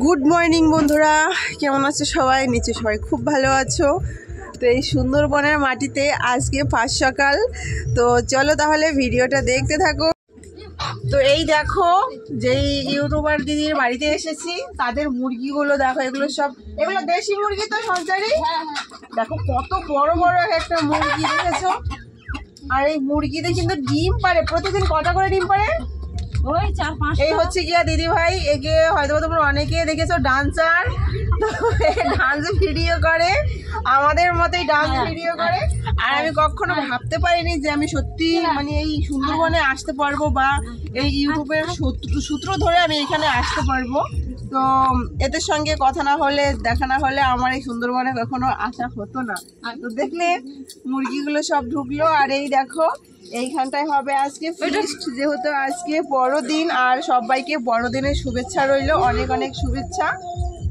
Good morning বন্ধুরা, কেমন আছো সবাই? নিশ্চয়ই সবাই খুব ভালো আছো। তো এই সুন্দরবনের মাটিতে আজকে ফাঁস সকাল। তো চলো তাহলে ভিডিওটা দেখতে থাকো। তো এই দেখো, যেই ইউটিউবার দিদির বাড়িতে এসেছি তাদের মুরগিগুলো দেখো, এগুলো দেশি মুরগি তো সরকারি। দেখো কত বড় বড় একটা মুরগি, দেখেছো? আর এই মুরগিতে কিন্তু ডিম পারে, প্রতিদিন কটা করে ডিম পারে? ওই 4-5। এই হচ্ছে গিয়া দিদি ভাই, একে হয়তো তোমরা অনেকে দেখেছো ডান্সার, ডান্স ভিডিও করে, আমাদের মতোই ডান্স ভিডিও করে। আর আমি কখনো ভাবতে পারিনি যে আমি সত্যি মানে এই সুন্দরবনে আসতে পারবো, বা এই ইউটিউবের সূত্র ধরে আমি এখানে আসতে পারবো। তো এদের সঙ্গে কথা না হলে, দেখা না হলে আমার এই সুন্দরবনে কখনো আসা হতো না। তো দেখলে মুরগিগুলো সব ঢুকলো। আর এই দেখো, এইখানটায় হবে আজকে ফিস্ট, যেহেতু আজকে বড়দিন, আর সবাইকে বড়দিনের শুভেচ্ছা রইলো, অনেক অনেক শুভেচ্ছা।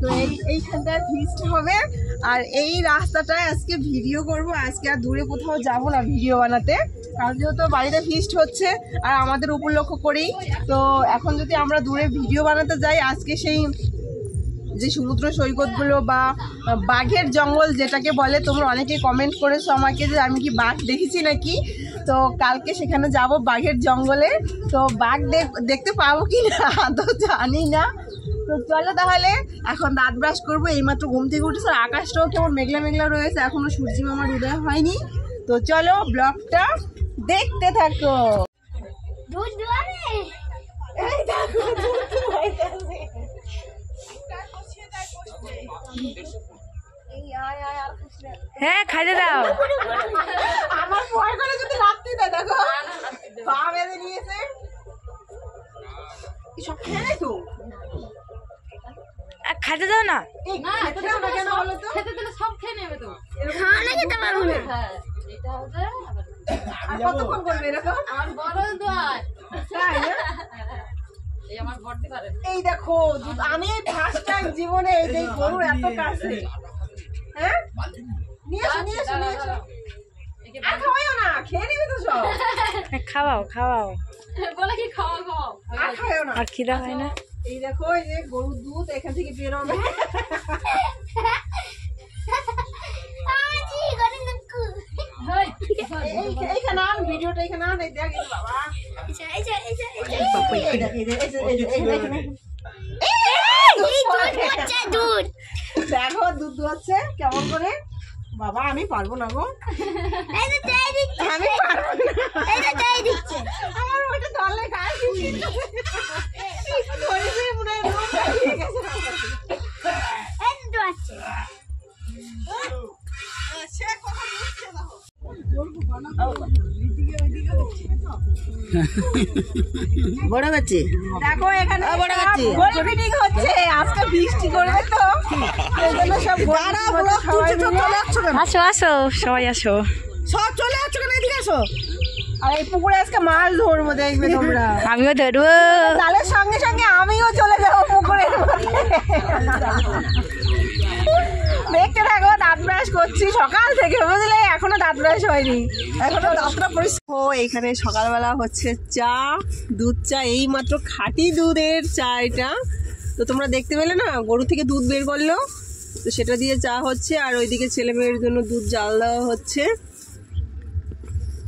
তো এইখানটায় ফিস্ট হবে। আর এই রাস্তাটায় আজকে ভিডিও করব। আজকে আর দূরে কোথাও যাব না ভিডিও বানাতে, কারণ যেহেতু বাড়িতে ফিস্ট হচ্ছে আর আমাদের উপলক্ষ করেই। তো এখন যদি আমরা দূরে ভিডিও বানাতে যাই, আজকে সেই যে সমুদ্র সৈকতগুলো বা বাঘের জঙ্গল যেটাকে বলে, তোমরা অনেকে কমেন্ট করেছো আমাকে যে আমি কি বাঘ দেখেছি নাকি। তো কালকে সেখানে যাব বাঘের জঙ্গলে। তো বাঘ দেখতে পাবো কি না তো জানি না। তো চলো তাহলে, এখন দাঁত ব্রাশ করবো। এইমাত্র ঘুম থেকে উঠেছে, আর আকাশটাও কেমন মেঘলা মেঘলা রয়েছে, এখনো সূর্য মামার উদয় হয়নি। তো চলো ব্লগটা দেখতে থাকো। হ্যাঁ, খাইতে দাও। আমার ভয় করে যদি রাখতে দেয়, দেখো পা বেঁধে নিয়েছে। সব খেয়ে নেই তো, খাইতে দাও না। খেতে দাও না কেন বলো তো? খেতে দিলে সব খেয়ে নেবে তো। খেতে পারবো না। আর কতক্ষণ করবে এরকম? আমার বড় দোয়ার তাই না? আমার বড়দি করে। এই দেখো, আমি ফার্স্ট টাইম জীবনে এই যে গরু এত কাছে। হ্যাঁ, নিয়ে এসো। আর খাওয়াইও না, খেয়ে নিবি তো সব। খাওয়াও বলে কি খাওয়াও, আর খাওয়াইও না, আর খিদা হয় না। এই দেখো, এই যে গরুর দুধ এখান থেকে বের হবে। এইখানে আন, ভিডিওটা এইখানে আন। এই দেখ, এই বাবা, দেখো দুধ হচ্ছে কেমন করে। বাবা আমি পারবো না গো, আমি পারবো না। আমার ওটা দলে গায়ে বড় বাচ্চি দেখো, এখানে বড় বাচ্চি গোল মিটিং হচ্ছে। আজকে বৃষ্টি করবে তো, এই জন্য সব আসো আসো, সবাই আসো। সব চলে আসছো কেন? এদিকে আসো। আর এই পুকুরে আজকে মাছ ধরবো, দেখবে তোমরা। আমিও ধরবো। তালের সঙ্গে সঙ্গে আমিও চলে যাবো পুকুরের মধ্যে। দেখতে থাকো, দাঁত ব্রাশ করছি সকাল থেকে, বুঝলে? এখনো দাঁত ব্রাশ হয়নি, এখনো দাঁতটা পরিষ্কার। ও এখানে সকালবেলা হচ্ছে চা, দুধ চা, এই মাত্র খাঁটি দুধের চা এটা। তো তোমরা দেখতে পেলে না, গরু থেকে দুধ বের করলো, তো সেটা দিয়ে চা হচ্ছে। আর ওইদিকে ছেলে মেয়ের জন্য দুধ জাল দেওয়া হচ্ছে।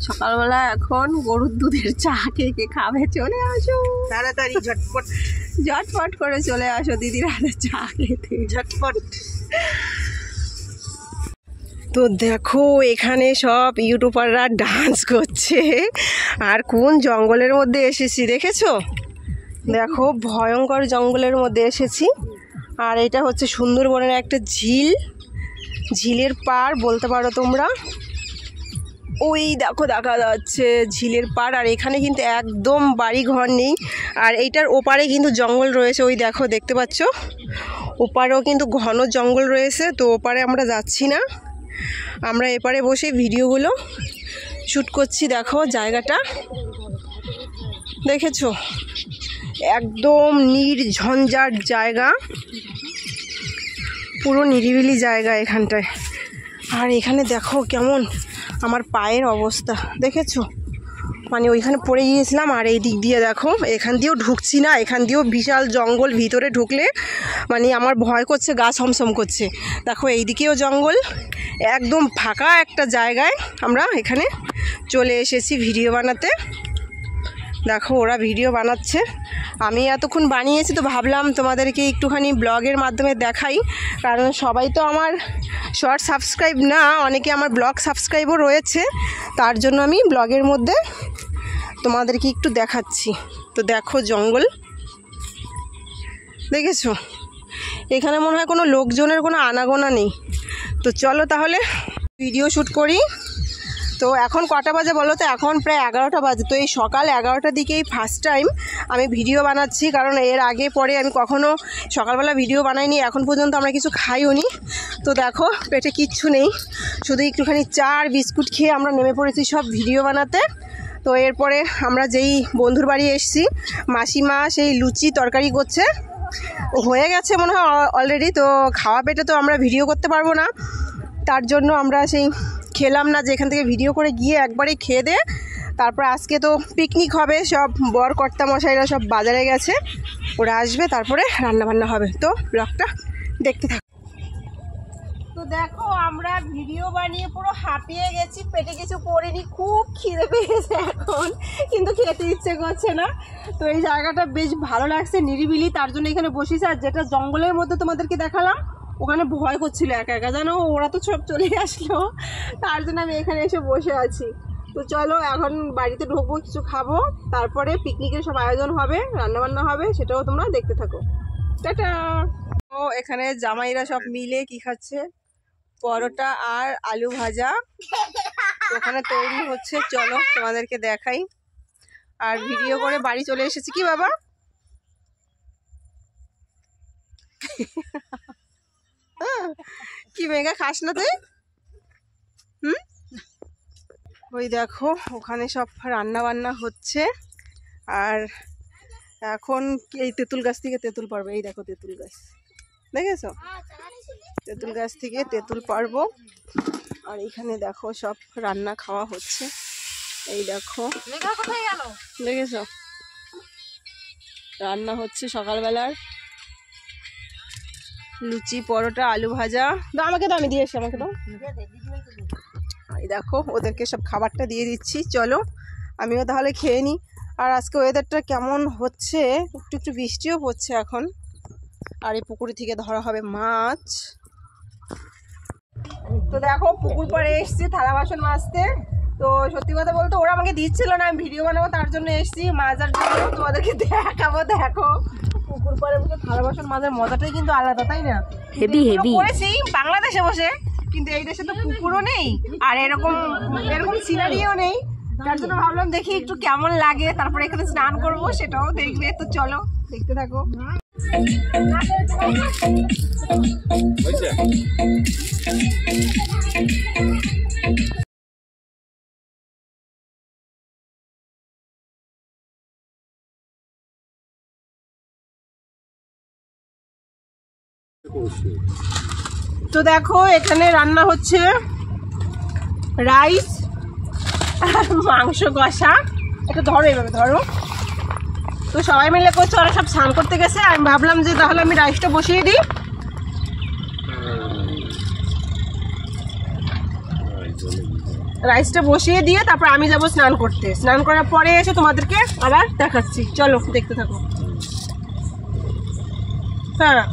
সকালবেলা এখন গরুর দুধের চা কে খাবে, চলে আসো তাড়াতাড়ি, ঝটপট করে চলে আসো দিদির হাতে চা খেতে, ঝটপট। তো দেখো, এখানে সব ইউটিউবাররা ডান্স করছে। আর কোন জঙ্গলের মধ্যে এসেছি দেখেছো? দেখো, ভয়ঙ্কর জঙ্গলের মধ্যে এসেছি। আর এটা হচ্ছে সুন্দরবনের একটা ঝিলের পাড় বলতে পারো তোমরা। ওই দেখো দেখা যাচ্ছে ঝিলের পাড়। আর এখানে কিন্তু একদম বাড়ি ঘর নেই। আর এইটার ওপারে কিন্তু জঙ্গল রয়েছে, ওই দেখো দেখতে পাচ্ছ, ওপারেও কিন্তু ঘন জঙ্গল রয়েছে। তো ওপারে আমরা যাচ্ছি না, আমরা এপারে বসে ভিডিওগুলো শ্যুট করছি। দেখো জায়গাটা দেখেছো, একদম নির্ঝঞ্ঝাট জায়গা, পুরো নিরিবিলি জায়গা এখানটায়। আর এখানে দেখো কেমন আমার পায়ের অবস্থা, দেখেছো? মানে ওইখানে পড়ে গিয়েছিলাম। আর এই দিক দিয়ে দেখো, এখান দিয়েও ঢুকছি না, এখান দিয়েও বিশাল জঙ্গল, ভিতরে ঢুকলে মানে আমার ভয় করছে, গা ছমছম করছে। দেখো এই দিকেও জঙ্গল, একদম ফাঁকা একটা জায়গায় আমরা এখানে চলে এসেছি ভিডিও বানাতে। দেখো ওরা ভিডিও বানাচ্ছে, আমি এতক্ষণ বানিয়েছি তো ভাবলাম তোমাদেরকে একটুখানি ব্লগের মাধ্যমে দেখাই, কারণ সবাই তো আমার শর্ট সাবস্ক্রাইব না, অনেকে আমার ব্লগ সাবস্ক্রাইবও রয়েছে, তার জন্য আমি ব্লগের মধ্যে তোমাদেরকে একটু দেখাচ্ছি। তো দেখো জঙ্গল দেখেছো, এখানে মনে হয় কোনো লোকজনের কোনো আনাগোনা নেই। তো চলো তাহলে ভিডিও শ্যুট করি। তো এখন কটা বাজে বলো তো? এখন প্রায় 11টা বাজে। তো এই সকাল 11টার দিকেই ফার্স্ট টাইম আমি ভিডিও বানাচ্ছি, কারণ এর আগে পরে আমি কখনো সকালবেলা ভিডিও বানাইনি, এখন পর্যন্ত আমরা কিছু খাইও নি। তো দেখো পেটে কিচ্ছু নেই, শুধু একটুখানি চা আর বিস্কুট খেয়ে আমরা নেমে পড়েছি সব ভিডিও বানাতে। তো এরপরে আমরা যেই বন্ধুর বাড়ি এসেছি, মাসিমা সেই লুচি তরকারি করছে, হয়ে গেছে মনে হয় অলরেডি। তো খাওয়া পেটে তো আমরা ভিডিও করতে পারবো না, তার জন্য আমরা সেই খেলাম না, যে এখান থেকে ভিডিও করে গিয়ে একবারেই খেয়ে দে। তারপর আজকে তো পিকনিক হবে, সব বর কর্তা মশাইরা সব বাজারে গেছে, ওরা আসবে, তারপরে রান্নাবান্না হবে। তো ব্লগটা দেখতে থাকো। তো দেখো আমরা ভিডিও বানিয়ে পুরো হাঁপিয়ে গেছি, পেটে কিছু পড়েনি, খুব খিদে পেয়েছে এখন, কিন্তু খেতে ইচ্ছে করছে না। তো এই জায়গাটা বেশ ভালো লাগছে, নিরিবিলি, তার জন্য এখানে বসেছি। আর যেটা জঙ্গলের মধ্যে তোমাদেরকে দেখালাম, ওখানে ভয় করছিল একা একা, জানো, ওরা তো সব চলে আসলো, তার জন্য আমি এখানে এসে বসে আছি। তো চলো এখন বাড়িতে ঢুকবো, কিছু খাবো, তারপরে পিকনিকের সব আয়োজন হবে, রান্নাবান্না হবে, সেটাও তোমরা দেখতে থাকো। টাটা। ও এখানে জামাইরা সব মিলে কি খাচ্ছে? পরোটা আর আলু ভাজা ওখানে তৈরি হচ্ছে, চলো তোমাদেরকে দেখাই। আর ভিডিও করে বাড়ি চলে এসেছি। কি বাবা? কি মেঘা, খাস না তুই? ওই দেখো ওখানে সব রান্না বান্না হচ্ছে। আর এখন এই তেঁতুল গাছ থেকে তেঁতুল পারবো, এই দেখো তেঁতুল গাছ দেখেছো, তেঁতুল গাছ থেকে তেঁতুল পারবো। আর এখানে দেখো সব রান্না খাওয়া হচ্ছে, এই দেখো দেখেছো রান্না হচ্ছে সকালবেলার লুচি, পরোটা, আলু ভাজা। আমাকে তো আমি দিয়ে এসছি, আমাকে তো এই দেখো ওদেরকে সব খাবারটা দিয়ে দিচ্ছি। চলো আমিও তাহলে খেয়ে নিই। আর আজকে ওয়েদারটা কেমন হচ্ছে, একটু একটু বৃষ্টিও পড়ছে এখন। আর এই পুকুর থেকে ধরা হবে মাছ। তো দেখো পুকুর পাড়ে এসছি থালা বাসন মাজতে। তো সত্যি কথা বলতে ওরা আমাকে দিচ্ছিল না, আমি ভিডিও বানাবো তার জন্য এসছি, মাজার জন্য তোমাদেরকে দেখাবো। দেখো পুকুর পাড়ে বসে থালা বাসন মাজার মজাটাই কিন্তু আলাদা, তাই না? হেভি হেভি করেছি বাংলাদেশে বসে, কিন্তু এই দেশে তো পুকুরও নেই আর এরকম সিনারিও নেই, তার জন্য ভাবলাম দেখি একটু কেমন লাগে, তারপরে এখানে স্নান করবো, সেটাও দেখবে। তো চলো দেখতে থাকো। তো দেখো এখানে রান্না হচ্ছে রাইস আর মাংস কষা। এটা ধরো, এইভাবে ধরো। তো সবাই মিলে করছে, ওরা সব স্নান করতে গেছে, আমি ভাবলাম যে তাহলে আমি রাইসটা বসিয়ে দিই। রাইসটা বসিয়ে দিয়ে তারপর আমি যাবো স্নান করতে, স্নান করার পরে এসে তোমাদেরকে আবার দেখাচ্ছি। চলো দেখতে থাকো। হ্যাঁ